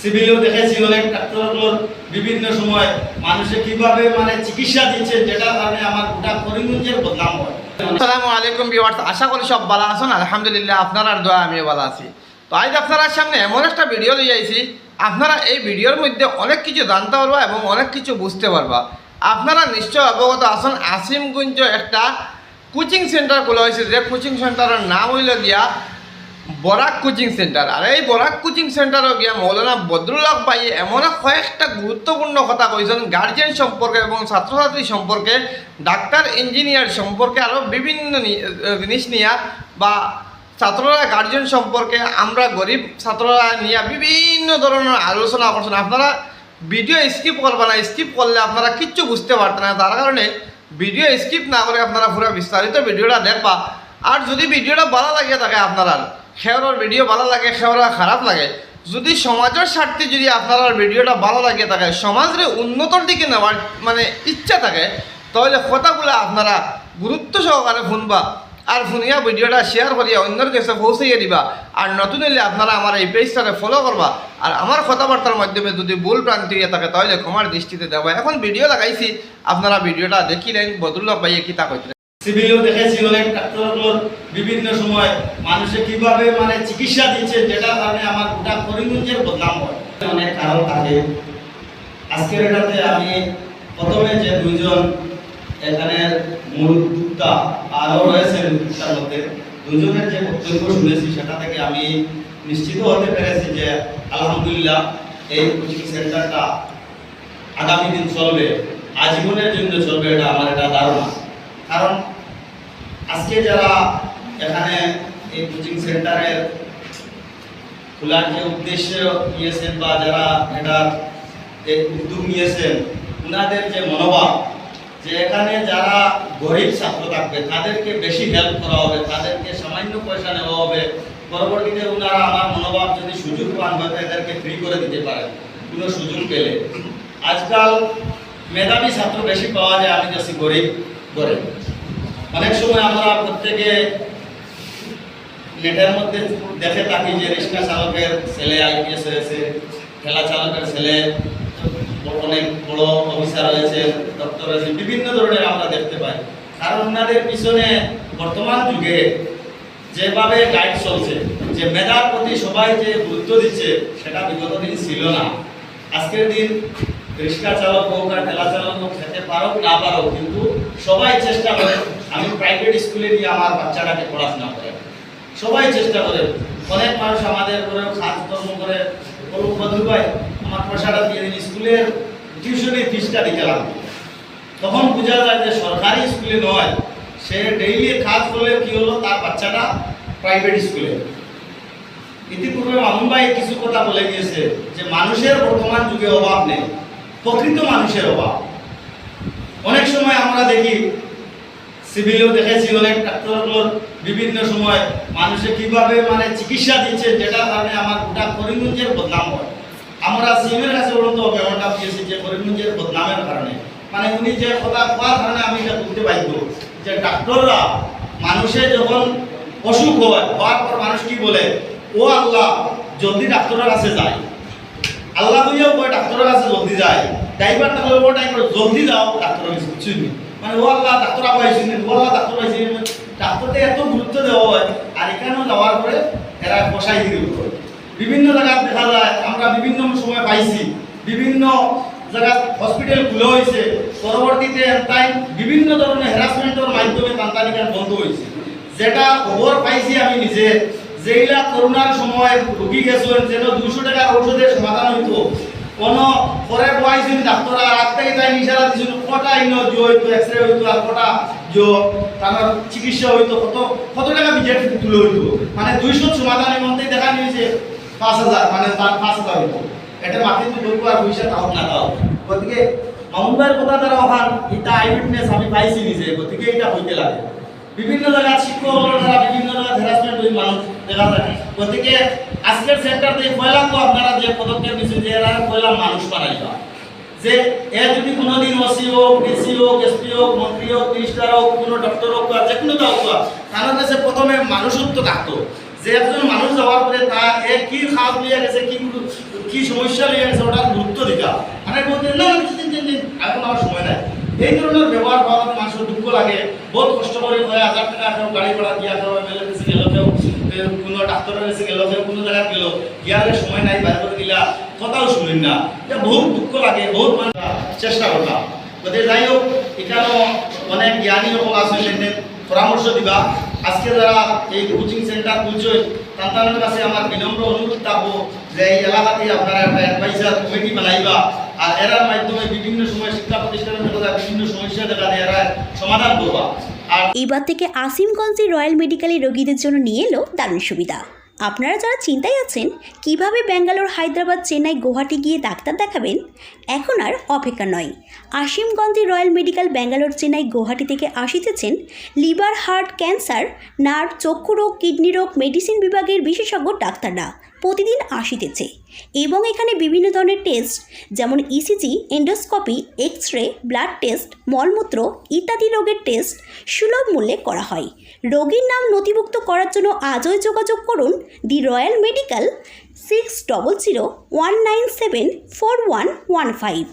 সিভিলেও দেখেছি অনেক ডাক্তারগুলোর বিভিন্ন সময় মানুষে কিভাবে চিকিৎসা দিচ্ছে, যেটার কারণে আমার গোটা করিমগঞ্জের বদনাম হয়। আসসালামু আলাইকুম ভিউয়ার্স, আশা করি সব ভালো আছেন। আলহামদুলিল্লাহ, আপনার দোয়া আমিও ভালো আছি। তো আজ আপনার সামনে এমন একটা ভিডিও নিয়ে আইছি, আপনারা এই ভিডিওর মধ্যে অনেক কিছু জানতে পারবা এবং অনেক কিছু বুঝতে পারবা। আপনারা নিশ্চয় অবগত আছেন, আসিমগঞ্জ একটা কোচিং সেন্টার খোলা হয়েছে, যে কোচিং সেন্টারের নাম হইল গিয়া বরাক কোচিং সেন্টার। আর এই বরাক কোচিং সেন্টারও গিয়া মৌলানা বদরুল হক ভাই এমন কয়েকটা গুরুত্বপূর্ণ কথা কইছেন গার্জিয়ান সম্পর্কে এবং ছাত্রছাত্রী সম্পর্কে, ডাক্তার ইঞ্জিনিয়ার সম্পর্কে, আরও বিভিন্ন জিনিস নিয়ে বা ছাত্ররা গার্জিয়ান সম্পর্কে, আমরা গরিব ছাত্ররা নিয়ে বিভিন্ন ধরনের আলোচনা করছেন। আপনারা ভিডিও স্কিপ করবেন না, স্কিপ করলে আপনারা কিচ্ছু বুঝতে পারতেন না। তার কারণে ভিডিও স্কিপ না করে আপনারা পুরো বিস্তারিত ভিডিওটা দেখবা। আর যদি ভিডিওটা ভালো লাগে থাকে, আপনারা খেওয়ার ভিডিও ভালো লাগে, খেওয়ারা খারাপ লাগে, যদি সমাজের স্বার্থে যদি আপনার ভিডিওটা ভালো লাগে থাকে, সমাজের উন্নতর দিকে নেওয়ার ইচ্ছা থাকে, তাহলে কথাগুলো আপনারা গুরুত্ব সহকারে শুনবা আর শুনিয়া ভিডিওটা শেয়ার করিয়া অন্যের কাছে পৌঁছাইয়া দিবা। আর নতুন হলে আপনারা আমার এই পেজটাকে ফলো করবা। আর আমার কথাবার্তার মাধ্যমে যদি ভুল প্রান্তি হয়ে থাকে তাহলে ক্ষমার দৃষ্টিতে দেওয়া। এখন ভিডিও লাগাইছি, আপনারা ভিডিওটা দেখিলেন বদরুল হক ভাইয়ে কিতা কইতে। সিভিলেও দেখেছি অনেক ডাক্তারগুলোর বিভিন্ন সময় মানুষে কিভাবে চিকিৎসা দিচ্ছে, যেটার কারণে আমার গোটা করিমগঞ্জের বদনাম হয়। অনেক কারণ থাকে। আজকের এটাতে আমি প্রথমে যে দুইজন এখানে মূল উদ্যোক্তা আরও রয়েছেন, উদ্যোক্তার মধ্যে দুজনের যে বক্তব্য শুনেছি সেটা থেকে আমি নিশ্চিত হতে পেরেছি যে আলহামদুলিল্লাহ এই কোচিং সেন্টারটা আগামী দিন চলবে, আজীবনের জন্য চলবে, এটা আমার এটা ধারণা। কারণ আজকে যারা এখানে এই কোচিং সেন্টারের খোলার যে উদ্দেশ্য নিয়েছেন বা যারা এটার উদ্যোগ নিয়েছেন, ওনাদের যে মনোভাব যে এখানে যারা গরিব ছাত্র থাকবে তাদেরকে বেশি হেল্প করা হবে, তাদেরকে সামান্য পয়সা নেওয়া হবে, পরবর্তীতে ওনারা আমার মনোভাব যদি সুযোগ পান হয়তো এদেরকে ফ্রি করে দিতে পারেন কোনো সুযোগ পেলে। আজকাল মেধাবী ছাত্র বেশি পাওয়া যায়, আমি যাচ্ছি গরিব গরিব। অনেক সময় আমরা প্রত্যেকে নেটের মধ্যে দেখে থাকি যে রিক্সা চালকের ছেলে আইপিএস হয়েছে, ঠেলা চালকের ছেলে অনেক বড় অফিসার হয়েছে, ডক্টর হয়েছে, বিভিন্ন ধরনের আমরা দেখতে পাই। কারণ ওনাদের পিছনে বর্তমান যুগে যেভাবে গাইড চলছে, যে মেধার প্রতি সবাই যে গুরুত্ব দিচ্ছে, সেটা বিগত দিন ছিল না। আজকের দিন রিক্সা চালক হোক আর ঠেলা চালক হোক, খেতে পারো না পারো, কিন্তু সবাই চেষ্টা করে আমি প্রাইভেট স্কুলে নিয়ে আমার বাচ্চাটাকে পড়াশোনা করে, সবাই চেষ্টা করে। অনেক মানুষ আমাদের করে কাজকর্ম করে বলুন বদরুল ভাই আমার পয়সাটা দিয়ে দিন, স্কুলের টিউশনের ফিসটা দিতে লাগবে। তখন বোঝা যায় যে সরকারি স্কুলে নয়, সে ডেইলি কাজ করলে কি হলো, তার বাচ্চাটা প্রাইভেট স্কুলে। ইতিপূর্বে মামুন ভাই কিছু কথা বলে গিয়েছে যে মানুষের বর্তমান যুগে অভাব নেই, প্রকৃত মানুষের অভাব। অনেক সময় আমরা দেখি, সিভিলেও দেখেছি অনেক ডাক্তারগুলোর বিভিন্ন সময় মানুষে কিভাবে চিকিৎসা দিচ্ছে, যেটার কারণে আমার গোটা করিমগঞ্জের বদনাম হয়। আমরা সিএমের কাছে বলতে ব্যাপারটা পেয়েছি যে করিমগঞ্জের বদনামের কারণে, উনি যে কথা কোয়ার কারণে আমি এটা বলতে বাধ্য যে ডাক্তাররা মানুষের যখন অসুখ হয়, হওয়ার পর মানুষ কি বলে, ও আল্লাহ জলদি ডাক্তারের কাছে যায়, আল্লাহ বুঝেও কয় ডাক্তারের কাছে জলদি যায়, ড্রাইভার না বলবো ড্রাইভার জলদি যাও, ডাক্তারের কাছে কিছুই নেই। ও আল্লাহ ডাক্তার পাইছি, ও আল্লাহ ডাক্তার পাইছি, ডাক্তারকে এত গুরুত্ব দেওয়া হয়। আর এখানেও যাওয়ার পরে এরা বসাই দিয়ে করে বিভিন্ন জায়গায় দেখা যায়, আমরা বিভিন্ন সময় পাইছি, বিভিন্ন জায়গা হসপিটাল খুলে হয়েছে, পরবর্তীতে তাই বিভিন্ন ধরনের হ্যারাসমেন্টের মাধ্যমে তান্তানিকা বন্ধ হয়েছে। যেটা খবর পাইছি আমি নিজে, যেইলা করোনার সময় রুগী গেছেন যেন 200 টাকার ঔষধের সমাধান হইতো, কোনো পরে বয়সী ডাক্তাররা রাত থেকে তাই ইশারা দিয়েছিল কটা হইতো, এক্সরে হইতো, আর কটা তার চিকিৎসা হইতো, কত টাকা বিজেপি তুলে হইতো, 200 সমাধানের মধ্যেই দেখা নিয়েছে 5000, তার 5000 হইতো। এটা মাটিতে বলবো আর পয়সা তাও না তাও। গতিকে মামুন ভাইয়ের কথা দ্বারা ওখান এটা আই উইটনেস আমি পাইছি নিজে, গতিকে এটা হইতে লাগে। বিভিন্ন জায়গায় শিক্ষক দ্বারা বিভিন্ন জায়গায় হ্যারাসমেন্ট হয়ে মানুষ দেখা যায়। গতিকে আজকের সেন্টার থেকে পয়লা তো আপনারা যে পদক্ষেপ নিচ্ছেন যে এরা পয়লা মানুষ বানাইবা, যে এ যদি কোনোদিন ওসি হোক, ডিসি হোক, এসপি হোক, মন্ত্রী হোক, মিনিস্টার হোক, কোনো ডক্টর হোক, যে কোনো হোক, তার কাছে প্রথমে মানুষত্ব থাকতো, যে একজন মানুষ যাওয়ার পরে তা এ কি খাপ লিয়ে গেছে, কি সমস্যা লিয়ে গেছে ওটার গুরুত্ব দিকা। মানে বলতে না এখন আমার সময় নাই, এই ধরনের ব্যবহার পাওয়া মানুষের দুঃখ লাগে। বহুত কষ্ট করে 1000 টাকা কেউ গাড়ি ভাড়া দিয়া, কেউ এমএলএ কাছে গেল, কেউ কোনো ডাক্তারের কাছে গেল, কেউ কোনো জায়গায় গেল, গিয়ালে সময় নাই, বাইরে করে দিলা, কথাও শুনেন না। এটা বহুত দুঃখ লাগে, বহুত মানুষ চেষ্টা করলাম। গতিকে যাই হোক, এখানেও অনেক জ্ঞানী লোক আসলেন, পরামর্শ দিবা। আজকে যারা এই কোচিং সেন্টার খুলছে তাদের কাছে আমার বিনম্র অনুরোধ থাকবো যে এই এলাকাতে আপনারা একটা অ্যাডভাইজার কমিটি বানাইবা, আর এরার মাধ্যমে বিভিন্ন সময় শিক্ষা প্রতিষ্ঠানের মধ্যে বিভিন্ন সমস্যা দেখা দেয়, এরা সমাধান করবা। আর এইবার থেকে আসিমগঞ্জে রয়্যাল মেডিকেলে রোগীদের জন্য নিয়ে এলো দারুণ সুবিধা। আপনারা যারা চিন্তায় আছেন কিভাবে ব্যাঙ্গালোর, হায়দ্রাবাদ, চেন্নাই, গুয়াহাটি গিয়ে ডাক্তার দেখাবেন, এখন আর অপেক্ষা নয়। আসিমগঞ্জে রয়্যাল মেডিকেল ব্যাঙ্গালোর, চেন্নাই, গুয়াহাটি থেকে আসিতেছেন লিভার, হার্ট, ক্যান্সার, নার্ভ, চক্ষু রোগ, কিডনি রোগ, মেডিসিন বিভাগের বিশেষজ্ঞ ডাক্তাররা প্রতিদিন আসিতেছে এবং এখানে বিভিন্ন ধরনের টেস্ট যেমন ECG, endoscopy, X ray, blood test, মলমূত্র ইত্যাদি রোগের টেস্ট সুলভ মূল্যে করা হয়। রোগীর নাম নথিভুক্ত করার জন্য আজই যোগাযোগ করুন দি রয়্যাল মেডিকেল 6001974115।